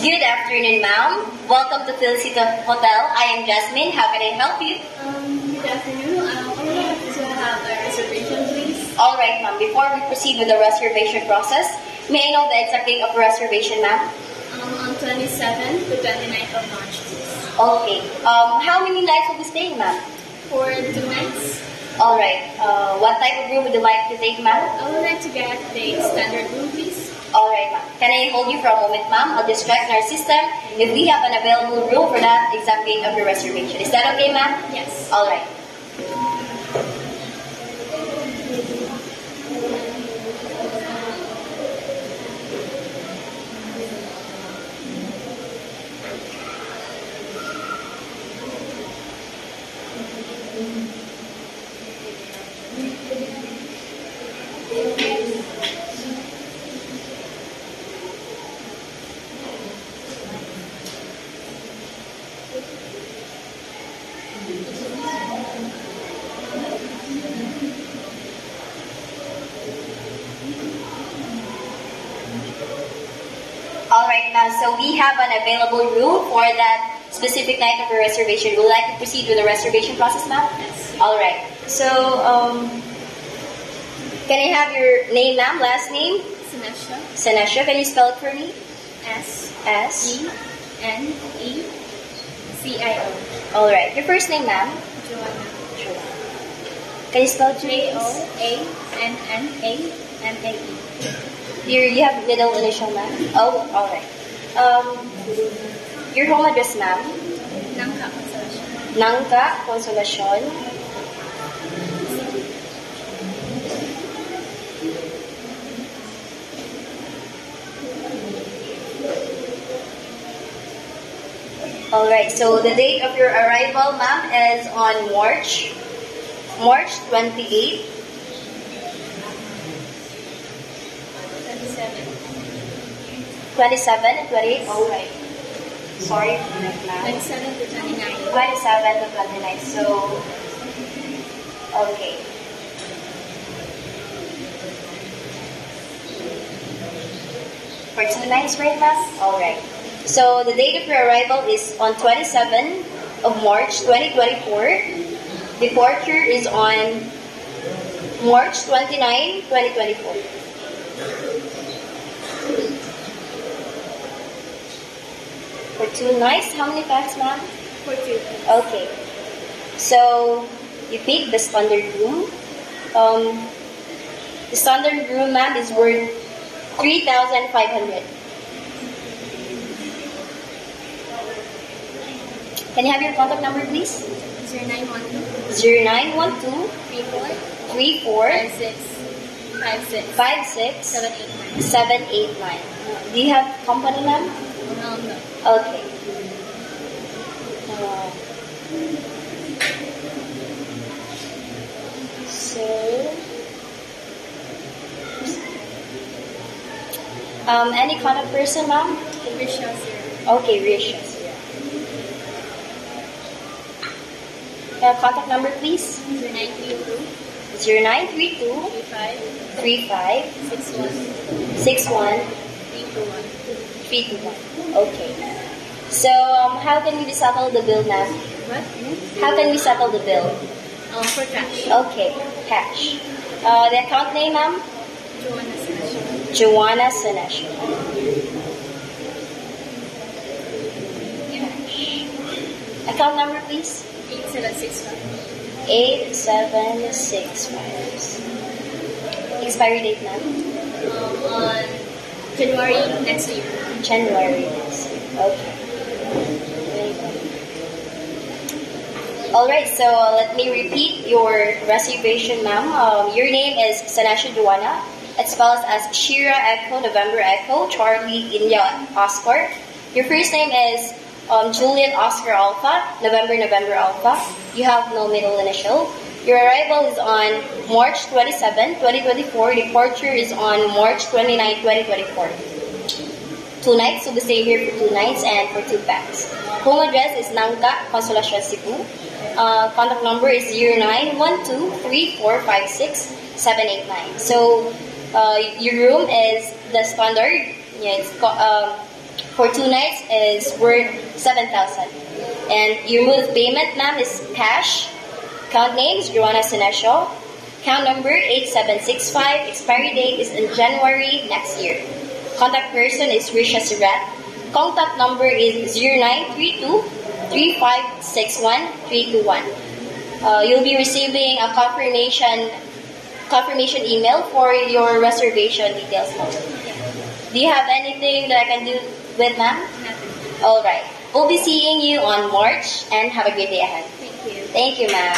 Good afternoon, ma'am. Welcome to Felicita Hotel. I am Jasmine. How can I help you? Good afternoon. I would like to have a reservation, please. All right, ma'am. Before we proceed with the reservation process, may I know the exact date of the reservation, ma'am? On 27th to 29th of March, please. Okay. How many nights will be staying, ma'am? For 2 nights, All right. What type of room would you like to take, ma'am? I would like to get the standard room, please. All right, ma'am. Can I hold you for a moment, ma'am? I'll just check in our system if we have an available room for that exact date of your reservation. Is that okay, ma'am? Yes. All right. All right, ma'am. So we have an available room for that specific night of your reservation. Would you like to proceed with the reservation process, ma'am? Yes. All right. So, can I have your name, ma'am? Last name? Sinesha. Sinesha. Can you spell it for me? S. S. E. N. E. C. I. O. All right. Your first name, ma'am? Joanna. Sure. Can you spell it for me? J. O. A. N. N. A. M. A. E. You have middle initial, ma'am? Oh, all right. Your home address, ma'am? Nangka Consolation. Nangka, Consolacion. All right. So the date of your arrival, ma'am, is on March 28th. 27. 27 and 28. All right. Sorry for that, ma'am. 27 to 29. 27 to 29. So, okay. For 2 nights, right, ma'am? All right. So the date of your arrival is on 27 of March 2024. Departure is on March 29, 2024. For 2 nights, how many packs, ma'am? For 2. Okay. So, you pick the standard room. The standard room, ma'am, is worth 3,500. Can you have your contact number, please? 0912 0912 34 34 56 56 789. 789. Do you have company, ma'am? No. Okay. So, any contact person, ma'am? Risha Sir. Okay, Rishas. Contact number, please. 0932 0932 35 35 61 61 321. 321. Okay. So, how can we settle the bill, ma'am? What? How can we settle the bill? For cash. Okay, cash. The account name, ma'am? Joanna Sinesha. Joanna Sinesha. Cash. Account number, please. 8765. 8765. Expiry date, ma'am? On January next year. January next year. Okay. Alright, so let me repeat your reservation, ma'am. Your name is Sinesha Joanna. It's spelled as Shira Echo, November Echo, Charlie India Oscar. Your first name is Juliet Oscar Alpha, November Alpha. You have no middle initial. Your arrival is on March 27, 2024. Departure is on March 29, 2024. 2 nights, so we stay here for 2 nights and for 2 packs. Home address is Nangka, Consolacion, Cebu. Contact number is 0912-3456-789. So, your room is the standard. Yeah, it's for 2 nights is worth 7,000. And your mode of payment, ma'am, is cash. Count names, Joanna Senesio. Count number 8765. Expiry date is in January next year. Contact person is Risha Sirat. Contact number is 0932 3561 321. You'll be receiving a confirmation email for your reservation details. Do you have anything that I can do with, ma'am? Nothing. All right. We'll be seeing you on March and have a great day ahead. Thank you. Thank you, ma'am.